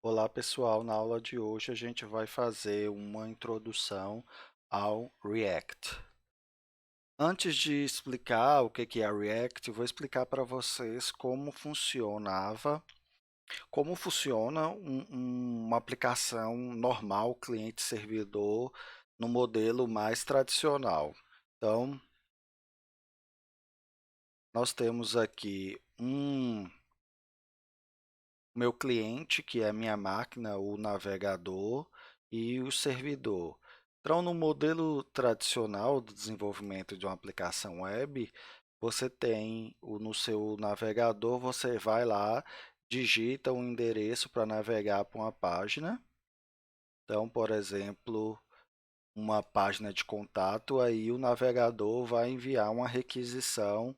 Olá pessoal, na aula de hoje a gente vai fazer uma introdução ao React. Antes de explicar o que é React, eu vou explicar para vocês como funciona uma aplicação normal cliente-servidor no modelo mais tradicional. Então, nós temos aqui meu cliente, que é a minha máquina, o navegador e o servidor. Então, no modelo tradicional do desenvolvimento de uma aplicação web, você tem no seu navegador, você vai lá, digita um endereço para navegar para uma página. Então, por exemplo, uma página de contato, aí o navegador vai enviar uma requisição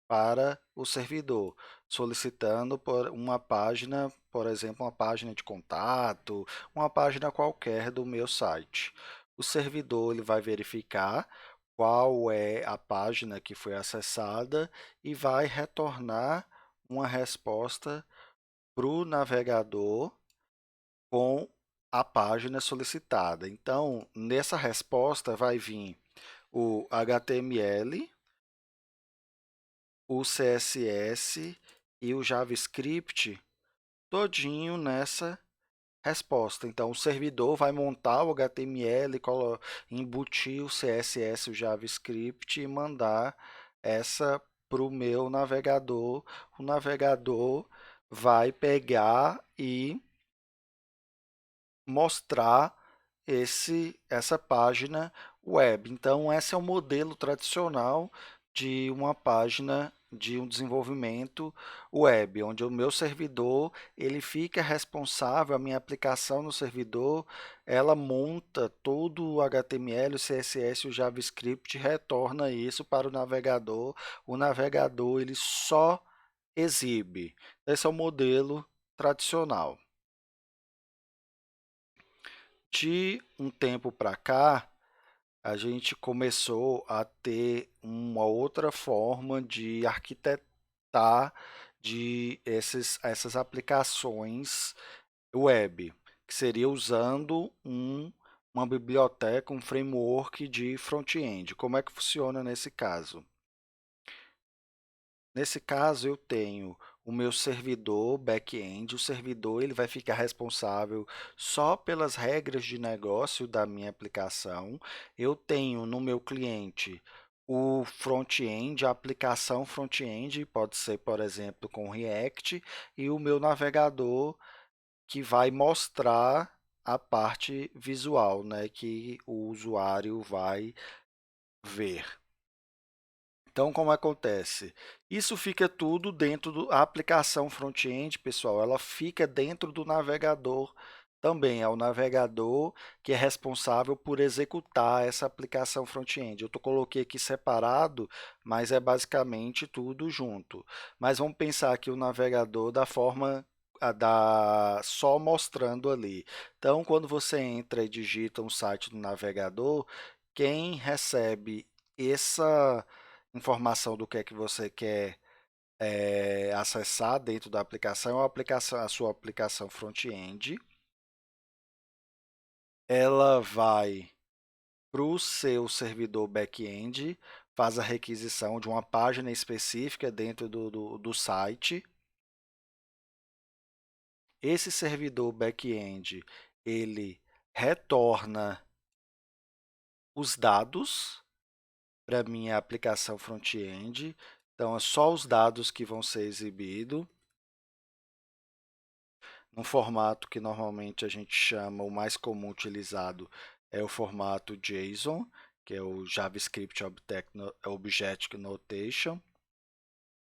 para o servidor, solicitando por uma página, por exemplo, uma página de contato, uma página qualquer do meu site. O servidor ele vai verificar qual é a página que foi acessada e vai retornar uma resposta para o navegador com a página solicitada. Então, nessa resposta vai vir o HTML, o CSS e o JavaScript todinho nessa resposta. Então, o servidor vai montar o HTML, embutir o CSS e o JavaScript e mandar essa para o meu navegador. O navegador vai pegar e mostrar essa página web. Então, esse é o modelo tradicional de uma página de um desenvolvimento web, onde o meu servidor ele fica responsável, a minha aplicação no servidor, ela monta todo o HTML, o CSS e o JavaScript, retorna isso para o navegador ele só exibe. Esse é o modelo tradicional. De um tempo para cá, a gente começou a ter uma outra forma de arquitetar essas aplicações web, que seria usando uma biblioteca, um framework de front-end. Como é que funciona nesse caso? Nesse caso, eu tenho o meu servidor back-end. O servidor ele vai ficar responsável só pelas regras de negócio da minha aplicação. Eu tenho no meu cliente o front-end, a aplicação front-end, pode ser, por exemplo, com React, e o meu navegador que vai mostrar a parte visual, né, que o usuário vai ver. Então, como acontece? Isso fica tudo dentro da aplicação front-end, pessoal. Ela fica dentro do navegador também. É o navegador que é responsável por executar essa aplicação front-end. Coloquei aqui separado, mas é basicamente tudo junto. Mas vamos pensar aqui o navegador da forma só mostrando ali. Então, quando você entra e digita um site no navegador, quem recebe essa informação do que é que você quer acessar dentro da aplicação, a sua aplicação front-end. Ela vai para o seu servidor back-end, faz a requisição de uma página específica dentro do site. Esse servidor back-end, ele retorna os dados para a minha aplicação front-end. Então, é só os dados que vão ser exibidos. Num formato que normalmente a gente chama, o mais comum utilizado é o formato JSON, que é o JavaScript Object Notation.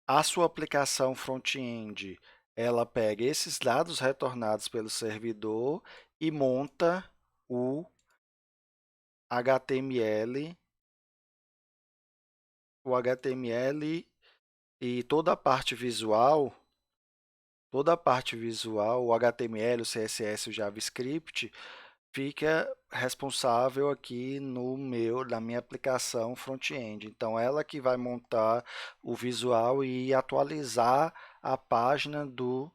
A sua aplicação front-end, ela pega esses dados retornados pelo servidor e monta o HTML, e toda a parte visual, o HTML, o CSS, o JavaScript, fica responsável aqui na minha aplicação front-end. Então, ela que vai montar o visual e atualizar a página do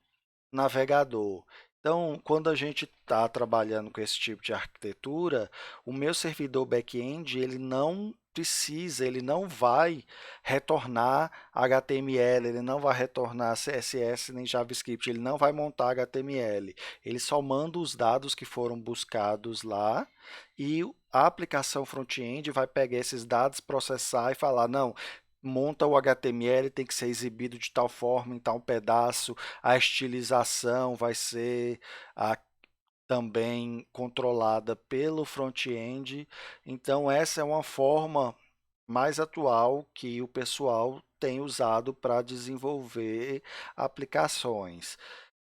navegador. Então, quando a gente está trabalhando com esse tipo de arquitetura, o meu servidor back-end ele não precisa, ele não vai retornar HTML, ele não vai retornar CSS nem JavaScript, ele não vai montar HTML. Ele só manda os dados que foram buscados lá e a aplicação front-end vai pegar esses dados, processar e falar, não, monta o HTML, tem que ser exibido de tal forma em tal pedaço, a estilização vai ser a, também controlada pelo front-end. Então, essa é uma forma mais atual que o pessoal tem usado para desenvolver aplicações.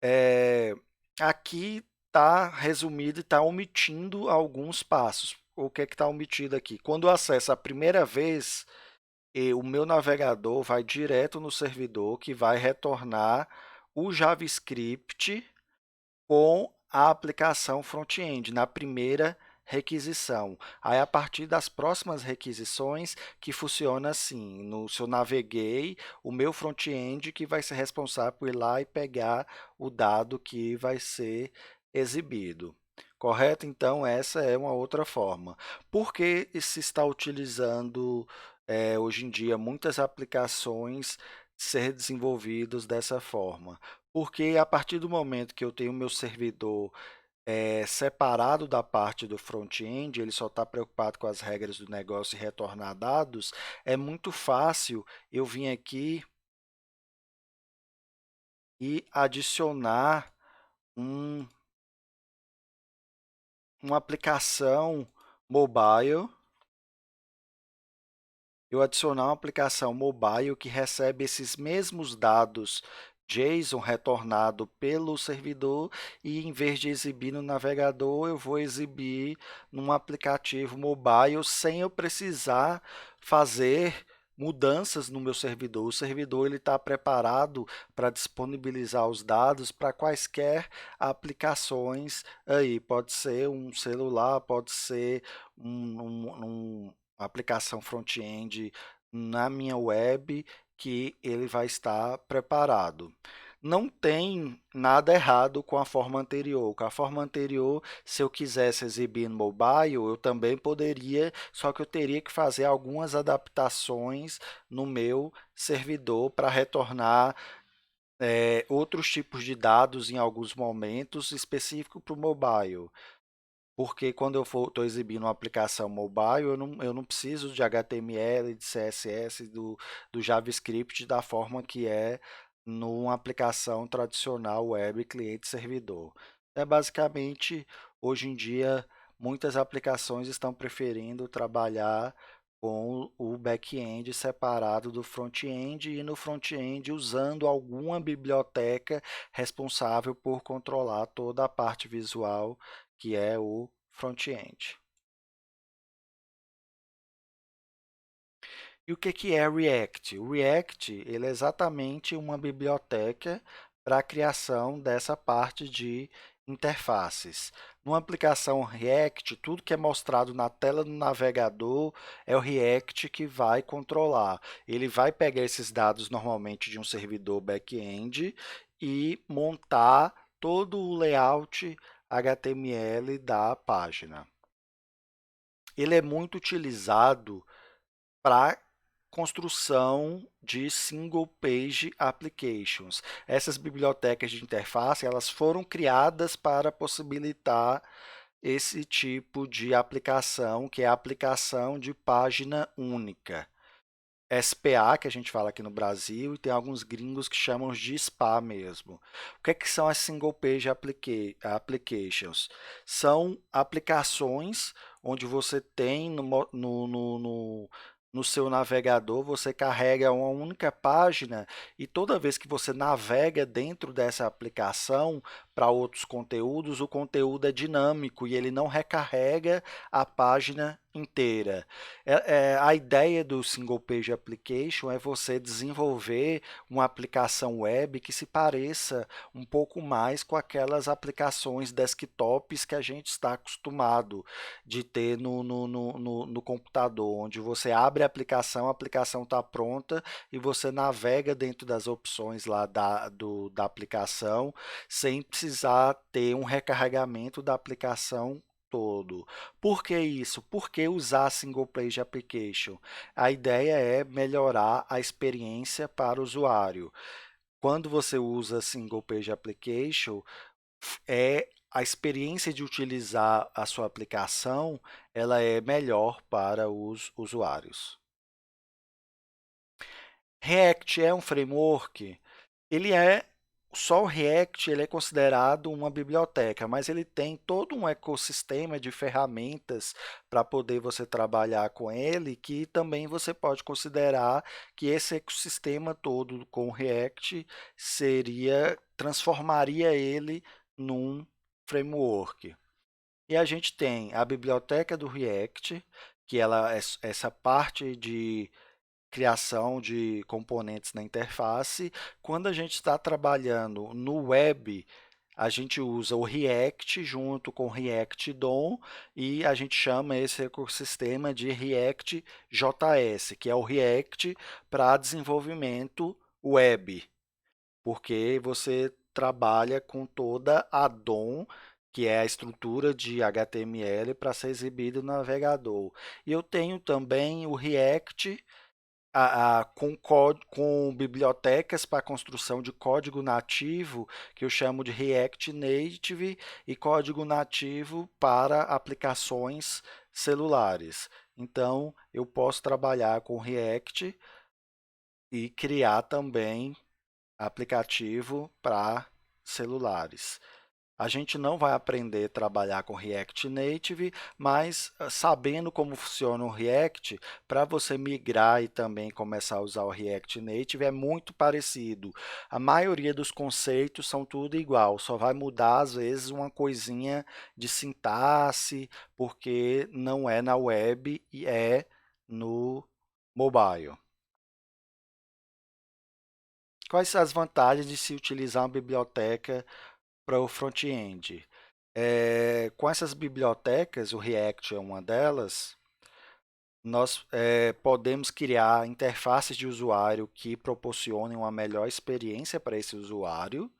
É, aqui está resumido e está omitindo alguns passos. O que é que está omitido aqui? Quando eu acesso a primeira vez, o meu navegador vai direto no servidor que vai retornar o JavaScript com a aplicação front-end na primeira requisição. Aí, a partir das próximas requisições, que funciona assim, se eu naveguei, o meu front-end que vai ser responsável por ir lá e pegar o dado que vai ser exibido. Correto? Então, essa é uma outra forma. Por que se está utilizando hoje em dia muitas aplicações ser desenvolvidos dessa forma? Porque a partir do momento que eu tenho meu servidor separado da parte do front-end, ele só está preocupado com as regras do negócio e retornar dados, é muito fácil eu vir aqui e adicionar um, uma aplicação mobile, eu adicionar uma aplicação mobile que recebe esses mesmos dados JSON retornado pelo servidor e em vez de exibir no navegador, eu vou exibir num aplicativo mobile sem eu precisar fazer mudanças no meu servidor. O servidor ele está preparado para disponibilizar os dados para quaisquer aplicações aí. Pode ser um celular, pode ser uma aplicação front-end na minha web que ele vai estar preparado. Não tem nada errado com a forma anterior. Com a forma anterior, se eu quisesse exibir no mobile, eu também poderia, só que eu teria que fazer algumas adaptações no meu servidor para retornar outros tipos de dados em alguns momentos específicos para o mobile. Porque quando eu estou exibindo uma aplicação mobile, eu não preciso de HTML, de CSS, do JavaScript da forma que é numa aplicação tradicional web cliente-servidor. É basicamente, hoje em dia, muitas aplicações estão preferindo trabalhar com o back-end separado do front-end e no front-end usando alguma biblioteca responsável por controlar toda a parte visual que é o front-end. E o que é React? O React ele é exatamente uma biblioteca para a criação dessa parte de interfaces. Numa aplicação React, tudo que é mostrado na tela do navegador é o React que vai controlar. Ele vai pegar esses dados normalmente de um servidor back-end e montar todo o layout HTML da página. Ele é muito utilizado para construção de single page applications. Essas bibliotecas de interface, elas foram criadas para possibilitar esse tipo de aplicação, que é a aplicação de página única. SPA, que a gente fala aqui no Brasil, e tem alguns gringos que chamam de SPA mesmo. O que são as Single Page Applications? São aplicações onde você tem no seu navegador, você carrega uma única página e toda vez que você navega dentro dessa aplicação para outros conteúdos, o conteúdo é dinâmico e ele não recarrega a página inteira. A ideia do Single Page Application é você desenvolver uma aplicação web que se pareça um pouco mais com aquelas aplicações desktops que a gente está acostumado de ter no computador, onde você abre a aplicação está pronta e você navega dentro das opções lá da aplicação sem precisar precisar ter um recarregamento da aplicação todo. Por que isso? Por que usar Single Page Application? A ideia é melhorar a experiência para o usuário. Quando você usa Single Page Application, a experiência de utilizar a sua aplicação, ela é melhor para os usuários. React é um framework? Ele é Só o React ele é considerado uma biblioteca, mas ele tem todo um ecossistema de ferramentas para poder você trabalhar com ele, que também você pode considerar que esse ecossistema todo com o React transformaria ele num framework. E a gente tem a biblioteca do React, que ela é essa parte de criação de componentes na interface. Quando a gente está trabalhando no web, a gente usa o React junto com o React DOM e a gente chama esse ecossistema de React JS, que é o React para desenvolvimento web, porque você trabalha com toda a DOM, que é a estrutura de HTML para ser exibido no navegador. E eu tenho também o React com bibliotecas para construção de código nativo, que eu chamo de React Native, e código nativo para aplicações celulares. Então, eu posso trabalhar com React e criar também aplicativo para celulares. A gente não vai aprender a trabalhar com React Native, mas sabendo como funciona o React, para você migrar e também começar a usar o React Native é muito parecido. A maioria dos conceitos são tudo igual, só vai mudar às vezes uma coisinha de sintaxe, porque não é na web e é no mobile. Quais são as vantagens de se utilizar uma biblioteca para o front-end? Com essas bibliotecas, o React é uma delas, nós podemos criar interfaces de usuário que proporcionem uma melhor experiência para esse usuário,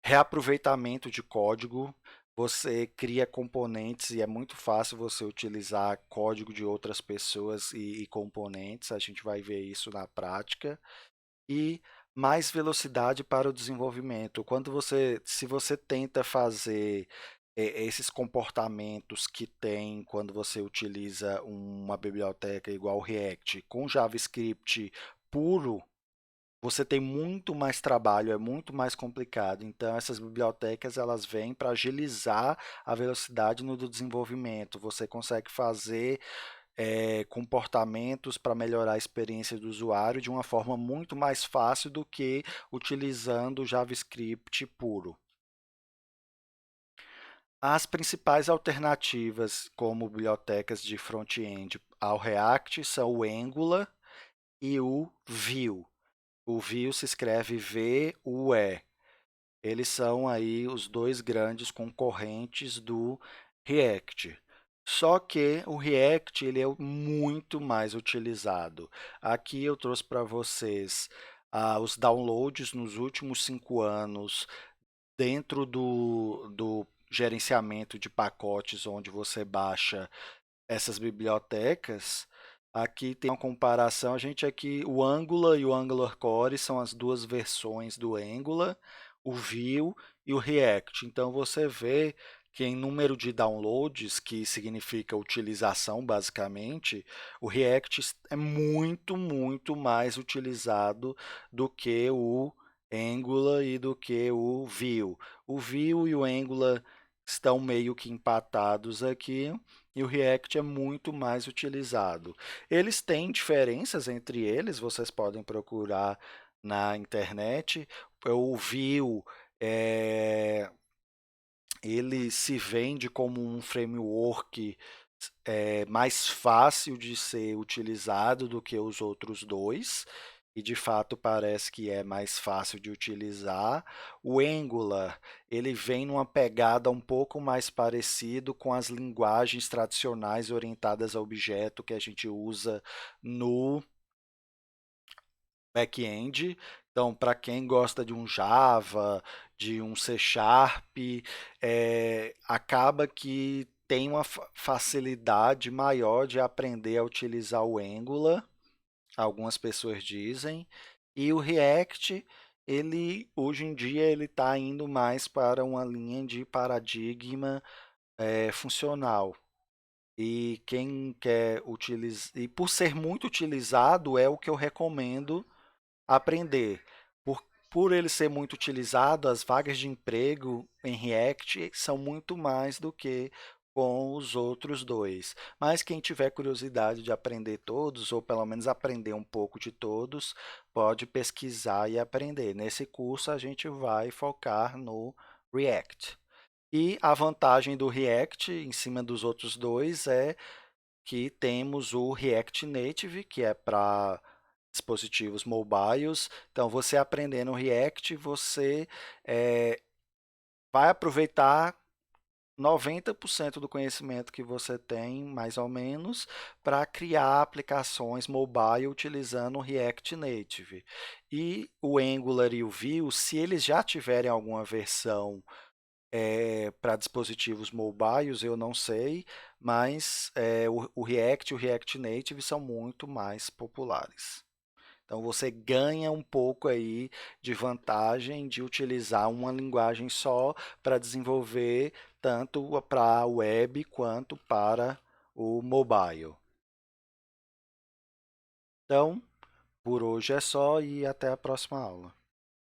reaproveitamento de código, você cria componentes e é muito fácil você utilizar código de outras pessoas e componentes, a gente vai ver isso na prática, e mais velocidade para o desenvolvimento. Se você tenta fazer esses comportamentos que tem quando você utiliza uma biblioteca igual o React com JavaScript puro, você tem muito mais trabalho, é muito mais complicado. Então, essas bibliotecas elas vêm para agilizar a velocidade no desenvolvimento. Você consegue fazer comportamentos para melhorar a experiência do usuário de uma forma muito mais fácil do que utilizando JavaScript puro. As principais alternativas como bibliotecas de front-end ao React são o Angular e o Vue. O Vue se escreve V-U-E. Eles são aí os dois grandes concorrentes do React. Só que o React ele é muito mais utilizado. Aqui eu trouxe para vocês os downloads nos últimos 5 anos dentro do gerenciamento de pacotes, onde você baixa essas bibliotecas. Aqui tem uma comparação. A gente aqui, o Angular e o Angular Core são as duas versões do Angular, o Vue e o React. Então você vê que em número de downloads, que significa utilização basicamente, o React é muito, muito mais utilizado do que o Angular e do que o Vue. O Vue e o Angular estão meio que empatados aqui e o React é muito mais utilizado. Eles têm diferenças entre eles, vocês podem procurar na internet. O Vue é, ele se vende como um framework mais fácil de ser utilizado do que os outros dois, e de fato parece que é mais fácil de utilizar. O Angular, ele vem numa pegada um pouco mais parecido com as linguagens tradicionais orientadas a objeto que a gente usa no back-end. Então, para quem gosta de um Java de um C Sharp, acaba que tem uma facilidade maior de aprender a utilizar o Angular, algumas pessoas dizem, e o React, ele hoje em dia ele está indo mais para uma linha de paradigma funcional. E quem quer utilizar, e por ser muito utilizado, é o que eu recomendo aprender. Por ele ser muito utilizado, as vagas de emprego em React são muito mais do que com os outros dois. Mas quem tiver curiosidade de aprender todos, ou pelo menos aprender um pouco de todos, pode pesquisar e aprender. Nesse curso a gente vai focar no React. E a vantagem do React em cima dos outros dois é que temos o React Native, que é para dispositivos mobiles. Então, você aprendendo React, você vai aproveitar 90% do conhecimento que você tem, mais ou menos, para criar aplicações mobile utilizando o React Native. E o Angular e o Vue, se eles já tiverem alguma versão para dispositivos mobiles, eu não sei, mas o React e o React Native são muito mais populares. Então você ganha um pouco aí de vantagem de utilizar uma linguagem só para desenvolver tanto para a web quanto para o mobile. Então, por hoje é só e até a próxima aula.